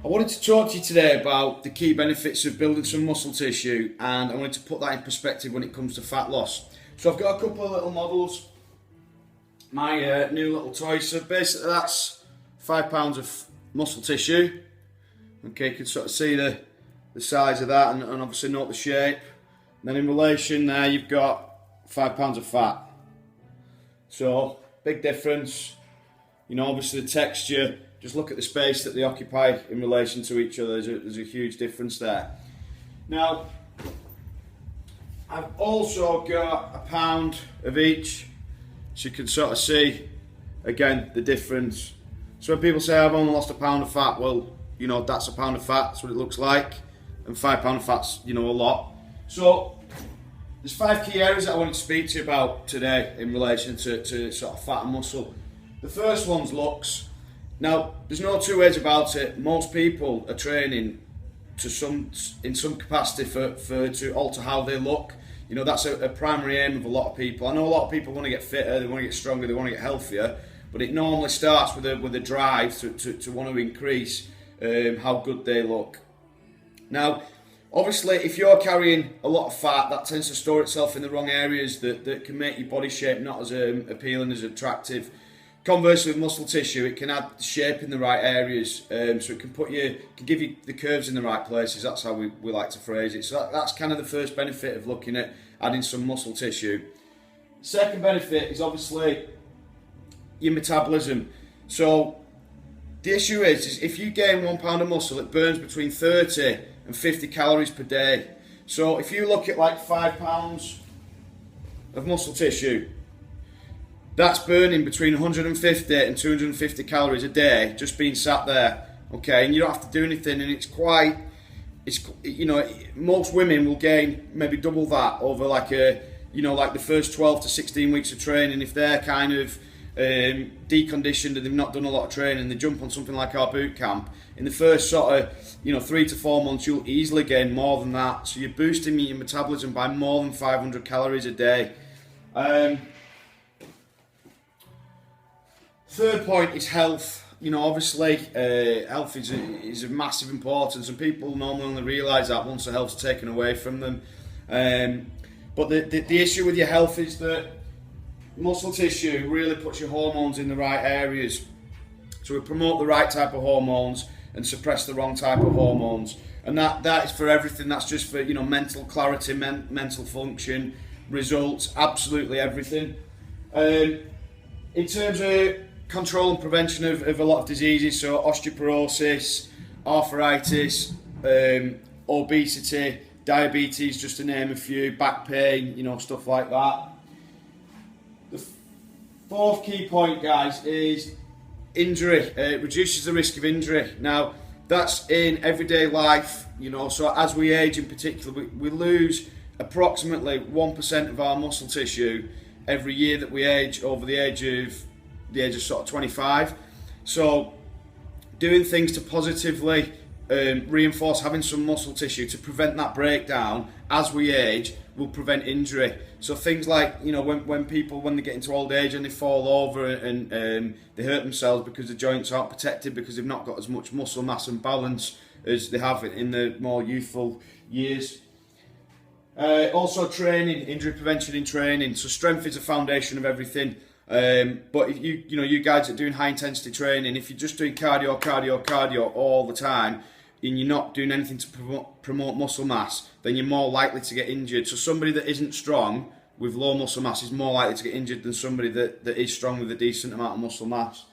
I wanted to talk to you today about the key benefits of building some muscle tissue, and I wanted to put that in perspective when it comes to fat loss. So I've got a couple of little models, my new little toy. So basically that's £5 of muscle tissue. Okay, you can sort of see the size of that and obviously note the shape. And then in relation there you've got £5 of fat. So big difference, you know, obviously the texture. Just look at the space that they occupy in relation to each other. There's a huge difference there. Now, I've also got £1 of each, so you can sort of see, again, the difference. So when people say I've only lost £1 of fat, well, you know, that's £1 of fat, that's what it looks like, and £5 of fat's, you know, a lot. So there's 5 key areas that I wanted to speak to you about today in relation to sort of fat and muscle. The first one's looks. Now, there's no two ways about it. Most people are training in some capacity to alter how they look. You know, that's a primary aim of a lot of people. I know a lot of people want to get fitter, they want to get stronger, they want to get healthier, but it normally starts with a drive to want to increase how good they look. Now, obviously, if you're carrying a lot of fat, that tends to store itself in the wrong areas that can make your body shape not as appealing, as attractive. Conversely, with muscle tissue, it can add shape in the right areas, so it can give you the curves in the right places. That's how we like to phrase it. So that's kind of the first benefit of looking at adding some muscle tissue. Second benefit is obviously your metabolism. So the issue is if you gain £1 of muscle, it burns between 30 and 50 calories per day. So if you look at like £5 of muscle tissue, that's burning between 150 and 250 calories a day just being sat there, okay, and you don't have to do anything, and you know, most women will gain maybe double that over like the first 12 to 16 weeks of training. If they're kind of deconditioned and they've not done a lot of training, they jump on something like our boot camp. In the first sort of 3 to 4 months, you'll easily gain more than that. So you're boosting your metabolism by more than 500 calories a day. Third point is health. You know, obviously, health is of massive importance, and people normally only realise that once the health's taken away from them. But the issue with your health is that muscle tissue really puts your hormones in the right areas. So we promote the right type of hormones and suppress the wrong type of hormones. And that is for everything. That's just for, you know, mental clarity, mental function, results, absolutely everything. In terms of control and prevention of a lot of diseases, so osteoporosis, arthritis, obesity, diabetes, just to name a few, back pain, you know, stuff like that. The fourth key point, guys, is injury. It reduces the risk of injury. Now, that's in everyday life, you know, so as we age in particular, we lose approximately 1% of our muscle tissue every year that we age, over the age of sort of 25. So doing things to positively reinforce having some muscle tissue to prevent that breakdown as we age will prevent injury. So things like, you know, when people, when they get into old age and they fall over and they hurt themselves because the joints aren't protected, because they've not got as much muscle mass and balance as they have in the more youthful years. Also training, injury prevention in training. So strength is the foundation of everything. But if you guys that are doing high intensity training, if you're just doing cardio all the time and you're not doing anything to promote muscle mass, then you're more likely to get injured. So somebody that isn't strong with low muscle mass is more likely to get injured than somebody that is strong with a decent amount of muscle mass.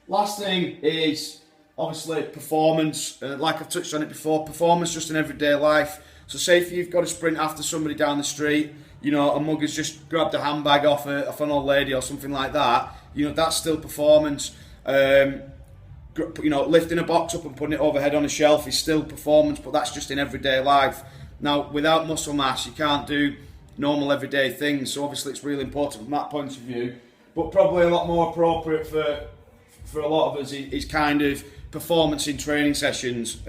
Last thing is obviously performance. Like I've touched on it before, performance just in everyday life. So say if you've got to sprint after somebody down the street, you know, a mugger's just grabbed a handbag off an old lady or something like that, you know, that's still performance. You know, lifting a box up and putting it overhead on a shelf is still performance, but that's just in everyday life. Now, without muscle mass, you can't do normal everyday things, so obviously it's really important from that point of view, but probably a lot more appropriate for a lot of us is kind of performance in training sessions.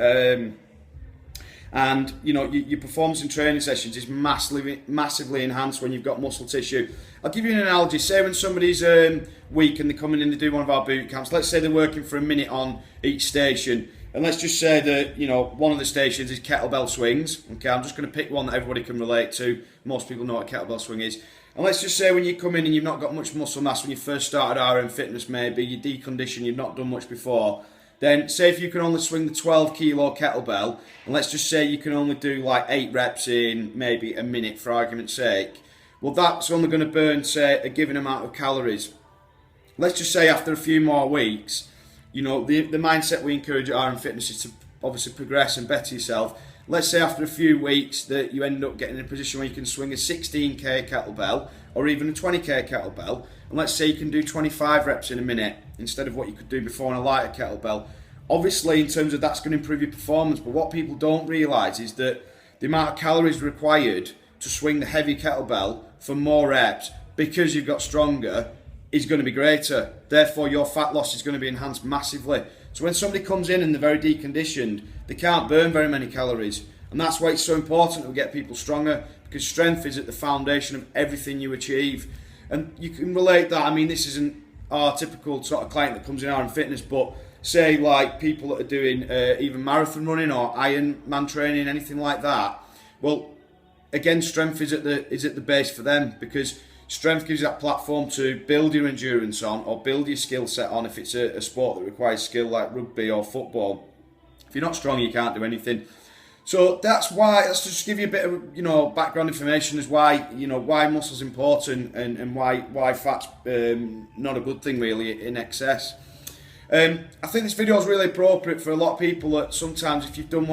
And you know, your performance in training sessions is massively enhanced when you've got muscle tissue. I'll give you an analogy. Say when somebody's weak and they come in and they do one of our boot camps. Let's say they're working for a minute on each station, and let's just say that, you know, one of the stations is kettlebell swings. Okay, I'm just going to pick one that everybody can relate to. Most people know what a kettlebell swing is. And let's just say when you come in and you've not got much muscle mass when you first started RM Fitness, maybe you're deconditioned, you've not done much before. Then say if you can only swing the 12 kilo kettlebell, and let's just say you can only do like 8 reps in maybe a minute for argument's sake. Well, that's only going to burn, say, a given amount of calories. Let's just say after a few more weeks, you know, the mindset we encourage at RM Fitness is to obviously progress and better yourself. Let's say after a few weeks that you end up getting in a position where you can swing a 16k kettlebell or even a 20k kettlebell, and let's say you can do 25 reps in a minute instead of what you could do before on a lighter kettlebell. Obviously, in terms of that's going to improve your performance, but what people don't realise is that the amount of calories required to swing the heavy kettlebell for more reps because you've got stronger is going to be greater. Therefore, your fat loss is going to be enhanced massively. So when somebody comes in and they're very deconditioned, they can't burn very many calories. And that's why it's so important that we get people stronger, because strength is at the foundation of everything you achieve. And you can relate that. I mean, this isn't our typical sort of client that comes in RM Fitness, but say like people that are doing even marathon running or Ironman training, anything like that. Well, again, strength is at the base for them, because strength gives you that platform to build your endurance on or build your skill set on if it's a sport that requires skill like rugby or football. If you're not strong, you can't do anything. So that's just give you a bit of, you know, background information as why, you know, why muscle's important and why fat's not a good thing really in excess. I think this video is really appropriate for a lot of people that sometimes if you've done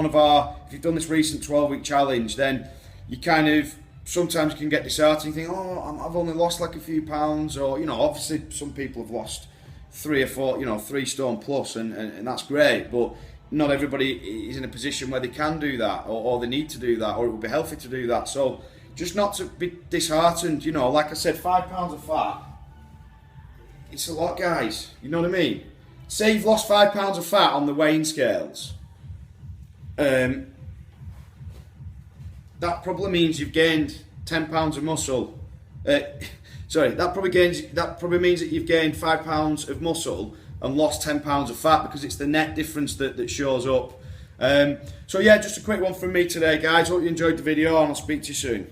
this recent 12-week challenge, then you kind of sometimes can get disheartened. You think, oh, I've only lost like a few pounds, or, you know, obviously some people have lost 3 or 4, you know, 3 stone plus, and that's great, but not everybody is in a position where they can do that, or they need to do that, or it would be healthy to do that. So just not to be disheartened, you know, like I said, 5 pounds of fat, it's a lot, guys, you know what I mean? Say you've lost 5 pounds of fat on the weighing scales, that probably means you've gained 10 pounds of muscle. Sorry, that probably means that you've gained 5 pounds of muscle and lost 10 pounds of fat, because it's the net difference that shows up. So yeah, just a quick one from me today, guys. Hope you enjoyed the video, and I'll speak to you soon.